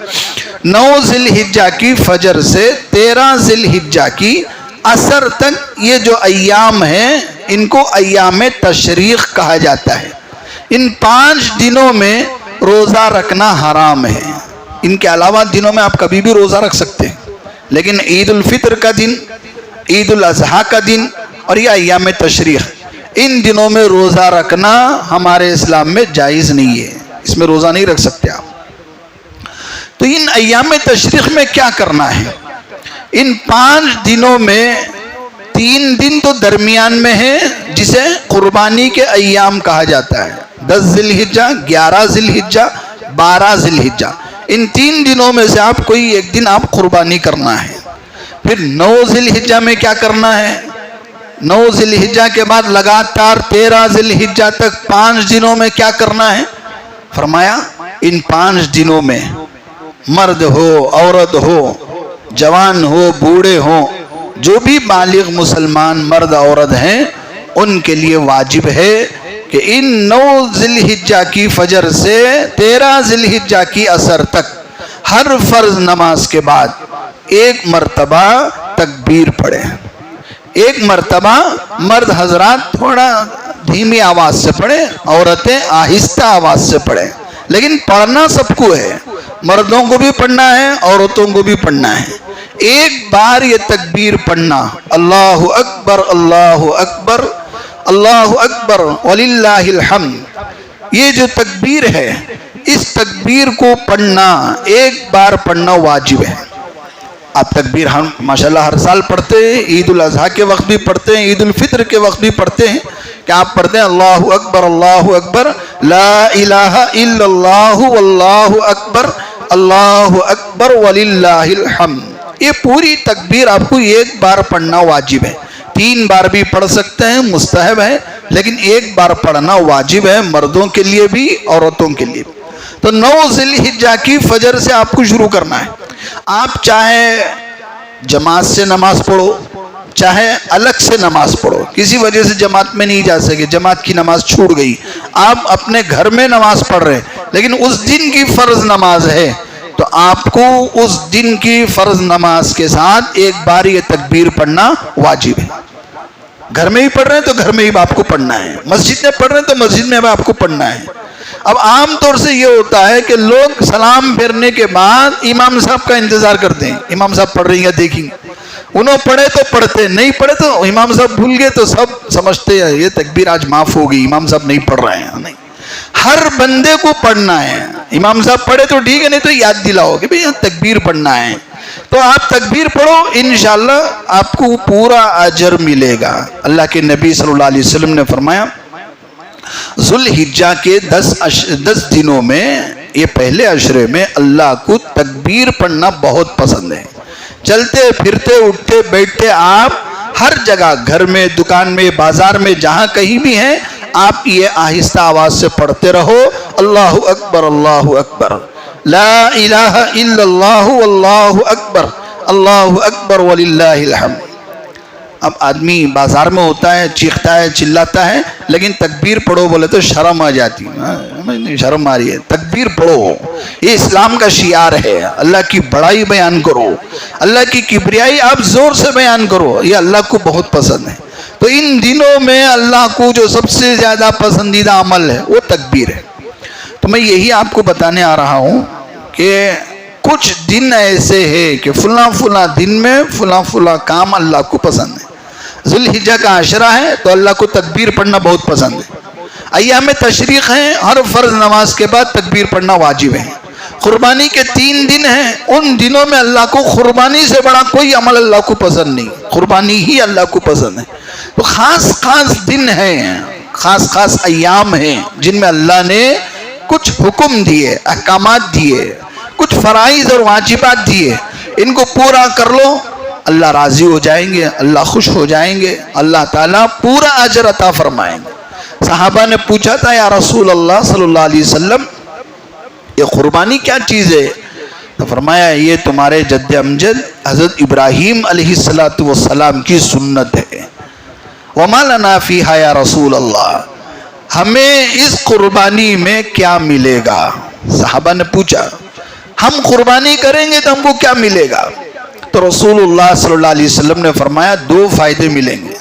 9 ذوالحجہ کی فجر سے 13 ذوالحجہ کی عصر تک یہ جو ایام ہیں ان کو ایام تشریق کہا جاتا ہے۔ ان 5 دنوں میں روزہ رکھنا حرام ہے۔ ان کے علاوہ دنوں میں آپ کبھی بھی روزہ رکھ سکتے ہیں، لیکن عید الفطر کا دن، عید الاضحیٰ کا دن اور یہ ایام تشریق، ان دنوں میں روزہ رکھنا ہمارے اسلام میں جائز نہیں ہے، اس میں روزہ نہیں رکھ سکتے آپ۔ تو ان ایام تشریق میں کیا کرنا ہے؟ ان 5 دنوں میں 3 دن تو درمیان میں ہے جسے قربانی کے ایام کہا جاتا ہے، 10 ذی الحجہ، 11 ذی الحجہ، 12 ذی الحجہ۔ ان 3 دنوں میں سے آپ کوئی ایک دن آپ قربانی کرنا ہے۔ پھر 9 ذی الحجہ میں کیا کرنا ہے؟ 9 ذی الحجہ کے بعد لگاتار 13 ذی الحجہ تک 5 دنوں میں کیا کرنا ہے؟ فرمایا ان 5 دنوں میں مرد ہو، عورت ہو، جوان ہو، بوڑھے ہو، جو بھی بالغ مسلمان مرد عورت ہیں، ان کے لیے واجب ہے کہ ان 9 ذی الحجہ کی فجر سے 13 ذی الحجہ کی عصر تک ہر فرض نماز کے بعد 1 مرتبہ تکبیر پڑھیں۔ 1 مرتبہ مرد حضرات تھوڑا دھیمی آواز سے پڑھیں، عورتیں آہستہ آواز سے پڑھیں، لیکن پڑھنا سب کو ہے، مردوں کو بھی پڑھنا ہے، عورتوں کو بھی پڑھنا ہے۔ ایک بار یہ تکبیر پڑھنا، اللہ اکبر اللہ اکبر اللہ اکبر وللہ الحمد، یہ جو تکبیر ہے اس تکبیر کو پڑھنا، ایک بار پڑھنا واجب ہے۔ آپ تکبیر ہم ماشاءاللہ ہر سال پڑھتے ہیں، عید الاضحیٰ کے وقت بھی پڑھتے ہیں، عید الفطر کے وقت بھی پڑھتے ہیں کہ آپ پڑھتے ہیں اللہ اکبر لا الہ الا اللہ واللہ اکبر وللہ الحمد۔ یہ پوری تکبیر آپ کو ایک بار پڑھنا واجب ہے۔ 3 بار بھی پڑھ سکتے ہیں، مستحب ہے، لیکن ایک بار پڑھنا واجب ہے، مردوں کے لیے بھی عورتوں کے لیے بھی۔ تو 9 ذی الحجہ کی فجر سے آپ کو شروع کرنا ہے۔ آپ چاہے جماعت سے نماز پڑھو، چاہے الگ سے نماز پڑھو، کسی وجہ سے جماعت میں نہیں جا سکے، جماعت کی نماز چھوٹ گئی، آپ اپنے گھر میں نماز پڑھ رہے، لیکن اس دن کی فرض نماز ہے، تو آپ کو اس دن کی فرض نماز کے ساتھ ایک بار یہ تکبیر پڑھنا واجب ہے۔ گھر میں ہی پڑھ رہے ہیں تو گھر میں ہی آپ کو پڑھنا ہے، مسجد میں پڑھ رہے ہیں تو مسجد میں آپ کو پڑھنا ہے۔ اب عام طور سے یہ ہوتا ہے کہ لوگ سلام پھیرنے کے بعد امام صاحب کا انتظار کرتے ہیں، امام صاحب پڑھ رہی ہیں دیکھیں، انہوں پڑھے تو پڑھتے، نہیں پڑھے تو امام صاحب بھول گئے تو سب سمجھتے ہیں یہ تکبیر آج معاف ہو گئی، امام صاحب نہیں پڑھ رہے ہیں۔ نہیں، ہر بندے کو پڑھنا ہے۔ امام صاحب پڑھے تو ٹھیک ہے، نہیں تو یاد دلاؤ کہ بھئی تکبیر پڑھنا ہے، تو آپ تکبیر پڑھو، انشاءاللہ آپ کو پورا اجر ملے گا۔ اللہ کے نبی صلی اللہ علیہ وسلم نے فرمایا ذو الحجہ کے 10 دنوں میں، یہ پہلے عشرے میں اللہ کو تکبیر پڑھنا بہت پسند ہے۔ چلتے پھرتے اٹھتے بیٹھتے آپ ہر جگہ، گھر میں، دکان میں، بازار میں، جہاں کہیں بھی ہیں، آپ یہ آہستہ آواز سے پڑھتے رہو، اللہ اکبر لا الہ الا اللہ واللہ اکبر وللہ الحمد۔ اب آدمی بازار میں ہوتا ہے، چیختا ہے، چلاتا ہے، لیکن تکبیر پڑھو بولے تو شرم آ جاتی ہے، شرم آ رہی ہے۔ تکبیر پڑھو، یہ اسلام کا شعار ہے، اللہ کی بڑائی بیان کرو، اللہ کی کبریائی آپ زور سے بیان کرو، یہ اللہ کو بہت پسند ہے۔ تو ان دنوں میں اللہ کو جو سب سے زیادہ پسندیدہ عمل ہے وہ تکبیر ہے۔ تو میں یہی آپ کو بتانے آ رہا ہوں کہ کچھ دن ایسے ہیں کہ فلاں دن میں فلاں کام اللہ کو پسند ہے۔ ذو الحجہ کا عشرہ ہے تو اللہ کو تکبیر پڑھنا بہت پسند ہے۔ ایام تشریق ہیں، ہر فرض نماز کے بعد تکبیر پڑھنا واجب ہے۔ قربانی کے 3 دن ہیں، ان دنوں میں اللہ کو قربانی سے بڑا کوئی عمل اللہ کو پسند نہیں، قربانی ہی اللہ کو پسند ہے۔ تو خاص دن ہیں، خاص ایام ہیں جن میں اللہ نے کچھ حکم دیے، احکامات دیے، کچھ فرائض اور واجبات دیے، ان کو پورا کر لو، اللہ راضی ہو جائیں گے، اللہ خوش ہو جائیں گے، اللہ تعالیٰ پورا اجر عطا فرمائیں گے۔ صحابہ نے پوچھا تھا یا رسول اللہ صلی اللہ علیہ وسلم یہ قربانی کیا چیز ہے؟ تو فرمایا یہ تمہارے جد امجد حضرت ابراہیم علیہ السلام کی سنت ہے۔ وما لنا فیہا یا رسول اللہ، ہمیں اس قربانی میں کیا ملے گا؟ صحابہ نے پوچھا ہم قربانی کریں گے تو ہم کو کیا ملے گا؟ تو رسول اللہ صلی اللہ علیہ وسلم نے فرمایا 2 فائدے ملیں گے۔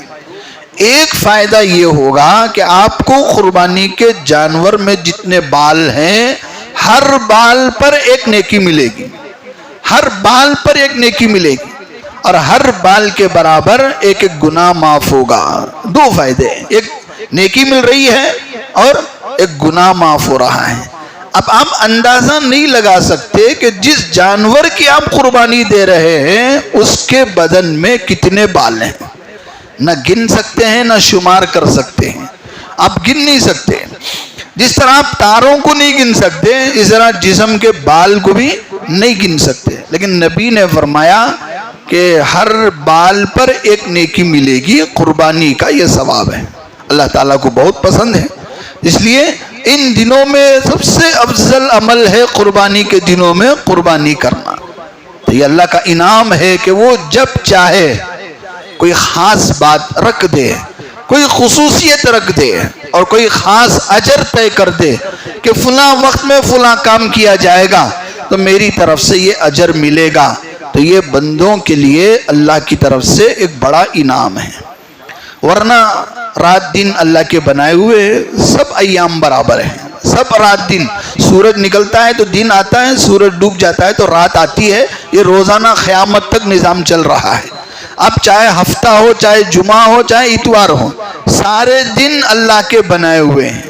ایک فائدہ یہ ہوگا کہ آپ کو قربانی کے جانور میں جتنے بال ہیں ہر بال پر ایک نیکی ملے گی، ہر بال پر ایک نیکی ملے گی، اور ہر بال کے برابر ایک ایک گناہ معاف ہوگا۔ دو فائدے ہیں، ایک نیکی مل رہی ہے اور ایک گناہ معاف ہو رہا ہے۔ اب آپ اندازہ نہیں لگا سکتے کہ جس جانور کی آپ قربانی دے رہے ہیں اس کے بدن میں کتنے بال ہیں، نہ گن سکتے ہیں نہ شمار کر سکتے ہیں، آپ گن نہیں سکتے۔ جس طرح آپ تاروں کو نہیں گن سکتے اس طرح جسم کے بال کو بھی نہیں گن سکتے، لیکن نبی نے فرمایا کہ ہر بال پر ایک نیکی ملے گی، قربانی کا یہ ثواب ہے۔ اللہ تعالیٰ کو بہت پسند ہے، اس لیے ان دنوں میں سب سے افضل عمل ہے قربانی کے دنوں میں قربانی کرنا۔ تو یہ اللہ کا انعام ہے کہ وہ جب چاہے کوئی خاص بات رکھ دے، کوئی خصوصیت رکھ دے اور کوئی خاص اجر طے کر دے کہ فلاں وقت میں فلاں کام کیا جائے گا تو میری طرف سے یہ اجر ملے گا۔ تو یہ بندوں کے لیے اللہ کی طرف سے ایک بڑا انعام ہے، ورنہ رات دن اللہ کے بنائے ہوئے سب ایام برابر ہیں، سب رات دن، سورج نکلتا ہے تو دن آتا ہے، سورج ڈوب جاتا ہے تو رات آتی ہے، یہ روزانہ قیامت تک نظام چل رہا ہے۔ اب چاہے ہفتہ ہو، چاہے جمعہ ہو، چاہے اتوار ہو، سارے دن اللہ کے بنائے ہوئے ہیں،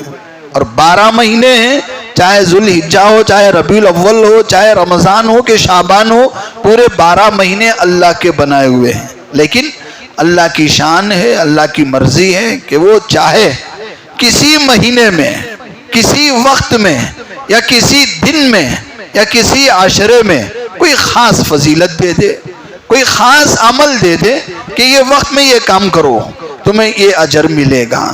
اور 12 مہینے ہیں، چاہے ذوالحجہ ہو، چاہے ربیع الاول ہو، چاہے رمضان ہو کہ شعبان ہو، پورے 12 مہینے اللہ کے بنائے ہوئے ہیں۔ لیکن اللہ کی شان ہے، اللہ کی مرضی ہے کہ وہ چاہے کسی مہینے میں، کسی وقت میں، یا کسی دن میں، یا کسی عشرے میں کوئی خاص فضیلت دے دے، کوئی خاص عمل دے دے کہ یہ وقت میں یہ کام کرو تمہیں یہ اجر ملے گا،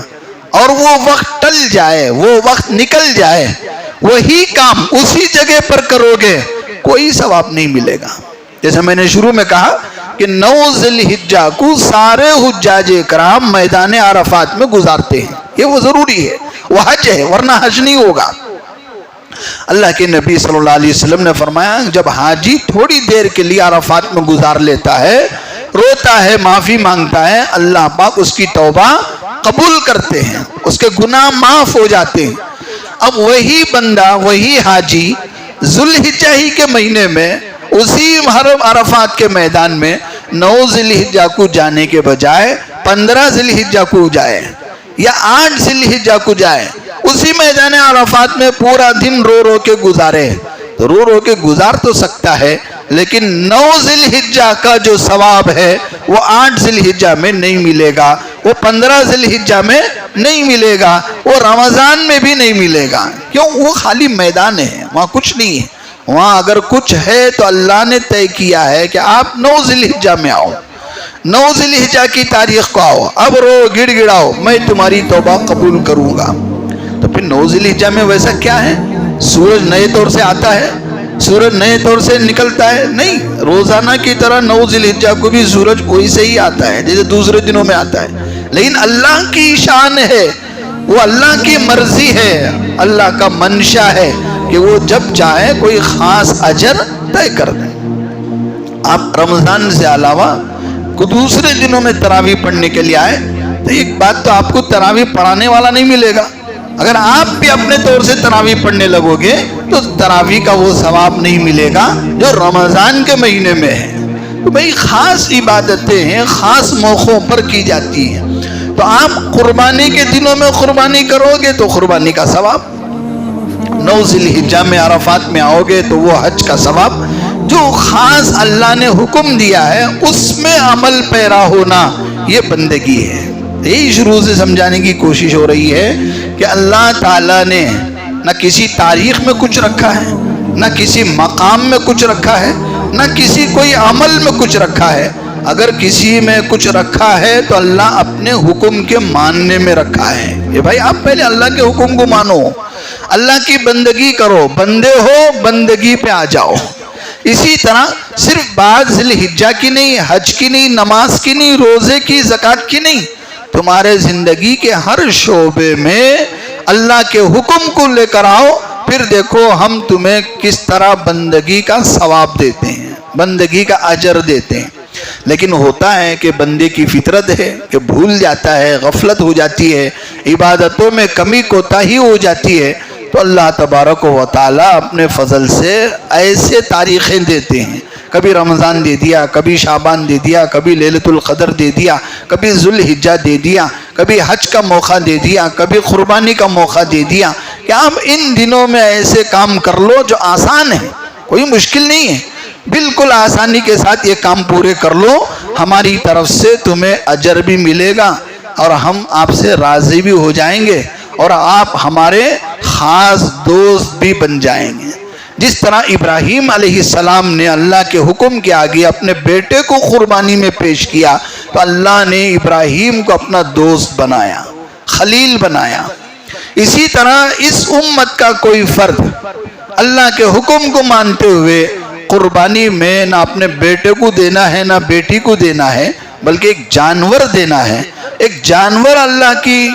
اور وہ وقت ٹل جائے، وہ وقت نکل جائے، وہی کام اسی جگہ پر کرو گے کوئی ثواب نہیں ملے گا۔ جیسے میں نے شروع میں کہا کہ 9 ذی الحجہ کو سارے حجاج کرام میدان عرفات میں گزارتے ہیں، یہ وہ ضروری ہے، وہ حج ہے، ورنہ حج نہیں ہوگا۔ اللہ کے نبی صلی اللہ علیہ وسلم نے فرمایا جب حاجی تھوڑی دیر کے لیے عرفات میں گزار لیتا ہے، روتا ہے، معافی مانگتا ہے، اللہ پاک اس کی توبہ قبول کرتے ہیں، اس کے گناہ معاف ہو جاتے ہیں۔ اب وہی بندہ، وہی حاجی ذوالحجہ ہی کے مہینے میں اسی حرم عرفات کے میدان میں 9 ذی الحجہ کو جانے کے بجائے 15 ذی الحجہ کو جائے یا 8 ذی الحجہ کو جائے، اسی میدان عرفات میں پورا دن رو رو کے گزارے، تو رو رو کے گزار تو سکتا ہے، لیکن 9 ذی الحجہ کا جو ثواب ہے وہ 8 ذی الحجہ میں نہیں ملے گا، وہ 15 ذی الحجہ میں نہیں ملے گا، وہ رمضان میں بھی نہیں ملے گا۔ کیوں؟ وہ خالی میدان ہے، وہاں کچھ نہیں ہے۔ وہاں اگر کچھ ہے تو اللہ نے طے کیا ہے کہ آپ 9 ذی الحجہ میں آؤ، 9 ذی الحجہ کی تاریخ کو آؤ، اب رو گڑ گڑاؤ، میں تمہاری توبہ قبول کروں گا۔ تو پھر 9 ذی الحجہ میں ویسا کیا ہے؟ سورج نئے طور سے آتا ہے، سورج نئے طور سے نکلتا ہے؟ نہیں، روزانہ کی طرح 9 ذی الحجہ کو بھی سورج ویسے ہی آتا ہے جیسے دوسرے دنوں میں آتا ہے، لیکن اللہ کی شان ہے، وہ اللہ کی مرضی ہے، اللہ کا منشا ہے کہ وہ جب چاہے کوئی خاص اجر طے کر دیں۔ آپ رمضان سے علاوہ کو دوسرے دنوں میں تراویح پڑھنے کے لیے آئے تو ایک بات تو آپ کو تراویح پڑھانے والا نہیں ملے گا۔ اگر آپ بھی اپنے طور سے تراویح پڑھنے لگو گے تو تراویح کا وہ ثواب نہیں ملے گا جو رمضان کے مہینے میں ہے۔ تو بھئی خاص عبادتیں ہیں، خاص موقعوں پر کی جاتی ہیں، تو آپ قربانی کے دنوں میں قربانی کرو گے تو قربانی کا ثواب، 9 ذی الحجہ میں عرفات میں آؤ گے تو وہ حج کا ثواب، جو خاص اللہ نے حکم دیا ہے اس میں عمل پیرا ہونا یہ بندگی ہے۔ یہی شروع سے سمجھانے کی کوشش ہو رہی ہے کہ اللہ تعالیٰ نے نہ کسی تاریخ میں کچھ رکھا ہے، نہ کسی مقام میں کچھ رکھا ہے، نہ کسی کوئی عمل میں کچھ رکھا ہے۔ اگر کسی میں کچھ رکھا ہے تو اللہ اپنے حکم کے ماننے میں رکھا ہے۔ یہ بھائی آپ پہلے اللہ کے حکم کو مانو، اللہ کی بندگی کرو، بندے ہو بندگی پہ آ جاؤ۔ اسی طرح صرف بعض ذی الحجہ کی نہیں، حج کی نہیں، نماز کی نہیں، روزے کی، زکوٰۃ کی نہیں، تمہارے زندگی کے ہر شعبے میں اللہ کے حکم کو لے کر آؤ، پھر دیکھو ہم تمہیں کس طرح بندگی کا ثواب دیتے ہیں، بندگی کا اجر دیتے ہیں۔ لیکن ہوتا ہے کہ بندے کی فطرت ہے کہ بھول جاتا ہے، غفلت ہو جاتی ہے، عبادتوں میں کمی کوتاہی ہو جاتی ہے، تو اللہ تبارک و تعالیٰ اپنے فضل سے ایسے تاریخیں دیتے ہیں، کبھی رمضان دے دیا، کبھی شعبان دے دیا، کبھی لیلۃ القدر دے دیا، کبھی ذوالحجہ دے دیا، کبھی حج کا موقع دے دیا، کبھی قربانی کا موقع دے دیا کہ آپ ان دنوں میں ایسے کام کر لو جو آسان ہے، کوئی مشکل نہیں ہے، بالکل آسانی کے ساتھ یہ کام پورے کر لو، ہماری طرف سے تمہیں اجر بھی ملے گا اور ہم آپ سے راضی بھی ہو جائیں گے اور آپ ہمارے خاص دوست بھی بن جائیں گے۔ جس طرح ابراہیم علیہ السلام نے اللہ کے حکم کے آگے اپنے بیٹے کو قربانی میں پیش کیا تو اللہ نے ابراہیم کو اپنا دوست بنایا، خلیل بنایا۔ اسی طرح اس امت کا کوئی فرد اللہ کے حکم کو مانتے ہوئے قربانی میں نہ اپنے بیٹے کو دینا ہے نہ بیٹی کو دینا ہے بلکہ ایک جانور دینا ہے، ایک جانور اللہ کی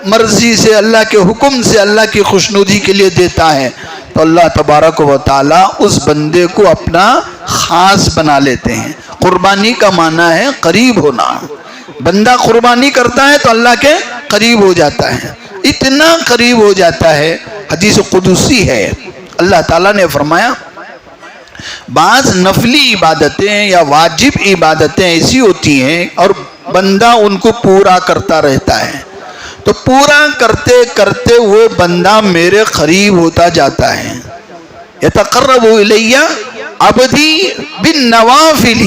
مرضی سے، اللہ کے حکم سے، اللہ کی خوشنودی کے لیے دیتا ہے تو اللہ تبارک و تعالیٰ اس بندے کو اپنا خاص بنا لیتے ہیں۔ قربانی کا معنی ہے قریب ہونا، بندہ قربانی کرتا ہے تو اللہ کے قریب ہو جاتا ہے، اتنا قریب ہو جاتا ہے، حدیث قدسی ہے، اللہ تعالیٰ نے فرمایا بعض نفلی عبادتیں یا واجب عبادتیں ایسی ہوتی ہیں اور بندہ ان کو پورا کرتا رہتا ہے تو پورا کرتے کرتے وہ بندہ میرے قریب ہوتا جاتا ہے۔ یتقرب الی عبدی بالنوافل،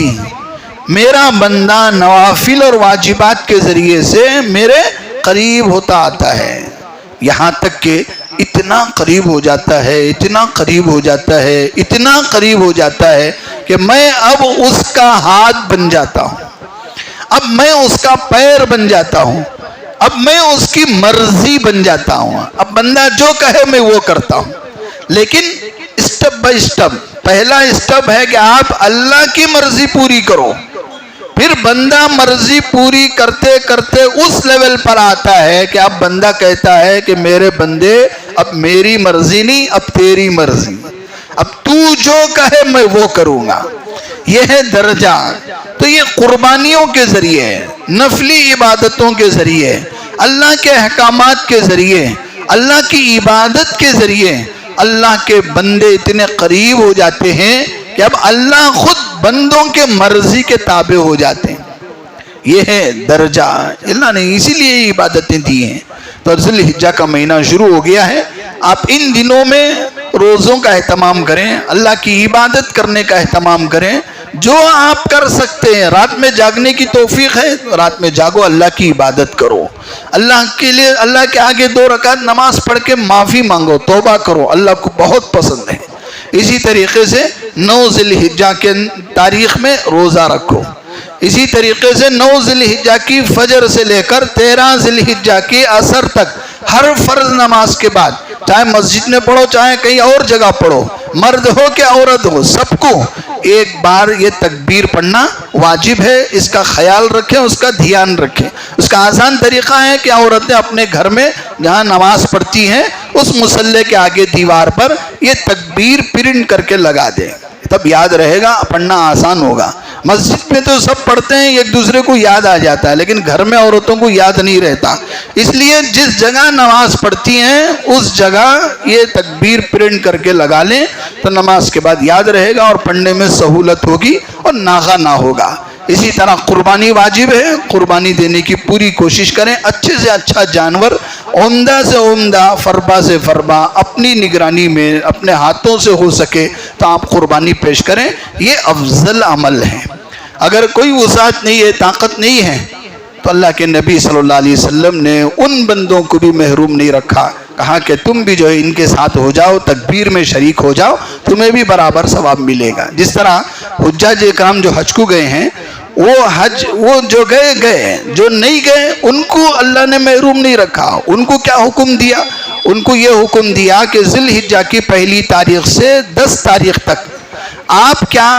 میرا بندہ نوافل اور واجبات کے ذریعے سے میرے قریب ہوتا آتا ہے، یہاں تک کہ اتنا قریب ہو جاتا ہے، اتنا قریب ہو جاتا ہے، اتنا قریب ہو جاتا ہے کہ میں اب اس کا ہاتھ بن جاتا ہوں، اب میں اس کا پیر بن جاتا ہوں، اب میں اس کی مرضی بن جاتا ہوں، اب بندہ جو کہے میں وہ کرتا ہوں۔ لیکن اسٹیپ بائی اسٹیپ، پہلا اسٹیپ ہے کہ آپ اللہ کی مرضی پوری کرو، پھر بندہ مرضی پوری کرتے کرتے اس لیول پر آتا ہے کہ اب بندہ کہتا ہے کہ میرے بندے اب میری مرضی نہیں، اب تیری مرضی، اب تو جو کہے میں وہ کروں گا، یہ ہے درجہ۔ تو یہ قربانیوں کے ذریعے، نفلی عبادتوں کے ذریعے، اللہ کے احکامات کے ذریعے، اللہ کی عبادت کے ذریعے اللہ کے بندے اتنے قریب ہو جاتے ہیں کہ اب اللہ خود بندوں کے مرضی کے تابع ہو جاتے ہیں، یہ ہے درجہ۔ اللہ نے اسی لیے یہ عبادتیں دی ہیں۔ تو ذوالحجہ کا مہینہ شروع ہو گیا ہے، آپ ان دنوں میں روزوں کا اہتمام کریں، اللہ کی عبادت کرنے کا اہتمام کریں، جو آپ کر سکتے ہیں۔ رات میں جاگنے کی توفیق ہے تو رات میں جاگو، اللہ کی عبادت کرو، اللہ کے لیے اللہ کے آگے 2 رکعت نماز پڑھ کے معافی مانگو، توبہ کرو، اللہ کو بہت پسند ہے۔ اسی طریقے سے 9 ذوالحجہ کے تاریخ میں روزہ رکھو، اسی طریقے سے 9 ذوالحجہ کی فجر سے لے کر 13 ذوالحجہ کی عصر تک ہر فرض نماز کے بعد، چاہے مسجد میں پڑھو چاہے کہیں اور جگہ پڑھو، مرد ہو کہ عورت ہو، سب کو ایک بار یہ تکبیر پڑھنا واجب ہے۔ اس کا خیال رکھیں، اس کا دھیان رکھیں۔ اس کا آسان طریقہ ہے کہ عورتیں اپنے گھر میں جہاں نماز پڑھتی ہیں اس مصلی کے آگے دیوار پر یہ تکبیر پرنٹ کر کے لگا دیں، تب یاد رہے گا، پڑھنا آسان ہوگا۔ مسجد میں تو سب پڑھتے ہیں، ایک دوسرے کو یاد آ جاتا ہے، لیکن گھر میں عورتوں کو یاد نہیں رہتا، اس لیے جس جگہ نماز پڑھتی ہیں اس جگہ یہ تکبیر پرنٹ کر کے لگا لیں تو نماز کے بعد یاد رہے گا اور پڑھنے میں سہولت ہوگی اور ناغہ نہ ہوگا۔ اسی طرح قربانی واجب ہے، قربانی دینے کی پوری کوشش کریں، اچھے سے اچھا جانور، عمدہ سے عمدہ، فربا سے فربا، اپنی نگرانی میں اپنے ہاتھوں سے ہو سکے تو آپ قربانی پیش کریں، یہ افضل عمل ہے۔ اگر کوئی وسعت نہیں ہے، طاقت نہیں ہے تو اللہ کے نبی صلی اللہ علیہ وسلم نے ان بندوں کو بھی محروم نہیں رکھا، کہا کہ تم بھی جو ہے ان کے ساتھ ہو جاؤ، تکبیر میں شریک ہو جاؤ، تمہیں بھی برابر ثواب ملے گا۔ جس طرح حجاج اکرام جو حج کو گئے ہیں، وہ جو گئے، جو نہیں گئے ان کو اللہ نے محروم نہیں رکھا۔ ان کو کیا حکم دیا؟ ان کو یہ حکم دیا کہ ذوالحجہ کی 1 تاریخ سے 10 تاریخ تک آپ کیا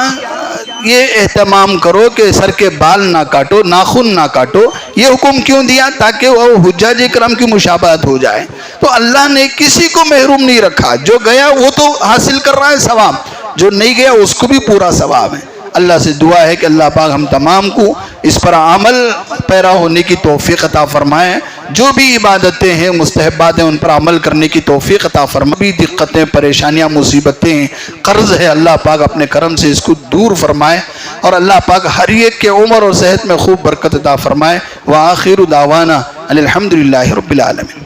یہ اہتمام کرو کہ سر کے بال نہ کاٹو، ناخن نہ کاٹو۔ یہ حکم کیوں دیا؟ تاکہ وہ حجاج اکرام کی مشابہت ہو جائے۔ تو اللہ نے کسی کو محروم نہیں رکھا، جو گیا وہ تو حاصل کر رہا ہے ثواب، جو نہیں گیا اس کو بھی پورا ثواب ہے۔ اللہ سے دعا ہے کہ اللہ پاک ہم تمام کو اس پر عمل پیرا ہونے کی توفیق عطا فرمائیں، جو بھی عبادتیں ہیں مستحبات ہیں ان پر عمل کرنے کی توفیق عطا فرمائیں، بھی دقتیں پریشانیاں مصیبتیں قرض ہے اللہ پاک اپنے کرم سے اس کو دور فرمائے، اور اللہ پاک ہر ایک کے عمر اور صحت میں خوب برکت عطا فرمائے۔ وآخر دعوانا الحمدللہ رب العالمین۔